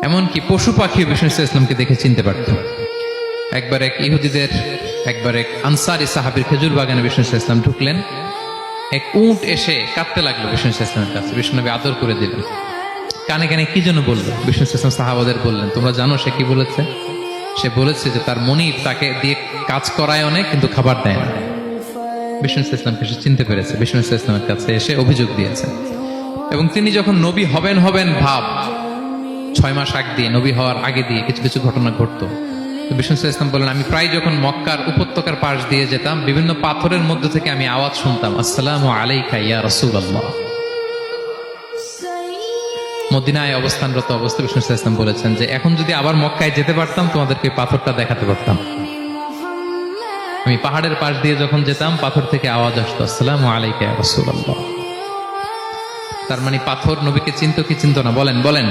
এমনকি পশু পাখি বিষ্ণু ইসলামকে দেখে চিনতে পারত। একবার এক ইহুদিদের একবার এক আনসারি সাহাবীর খেজুর বাগানে বিষ্ণু ইসলাম ঢুকলেন। এক উট এসে কাঁদতে লাগলো বিষ্ণু ইসলামের কাছে। বিষ্ণুনবী আদর করে দিলেন। কানে কানে কি যেন বললো। বিষ্ণু ইসলাম সাহাবাদের বললেন, তোমরা জানো সে কি বলেছে? সে বলেছে যে তার মনিব তাকে দিয়ে কাজ করায় অনেক, কিন্তু খাবার দেয় না। বিষ্ণু ইসলামকে সে চিনতে পেরেছে। বিষ্ণু ইসলামের কাছে এসে অভিযোগ দিয়েছে। এবং তিনি যখন নবী হবেন ভাব 6 মাস আগ দিয়ে, নবী হওয়ার আগে দিয়ে কিছু কিছু ঘটনা ঘটতো। তো বিষ্ণু ইসলাম বললেন, আমি প্রায় যখন মক্কার উপত্যকার পাশ দিয়ে যেতাম, বিভিন্ন পাথরের মধ্যে থেকে আমি আওয়াজ শুনতাম, আসসালামু আলাইকা ইয়া রাসূলুল্লাহ। মদিনায় অবস্থানরত অবস্থা বিষ্ণু ইসলাম বলেছেন যে এখন যদি আবার মক্কায় যেতে পারতাম, তোমাদেরকে পাথরটা দেখাতে পারতাম। আমি পাহাড়ের পাশ দিয়ে যখন যেতাম, পাথর থেকে আওয়াজ আসতো, আসসালামু আলাইকা ইয়া রাসূলুল্লাহ। তার মানে পাথর নবীকে চিনতো কি চিনতো না? বলেন বলেন।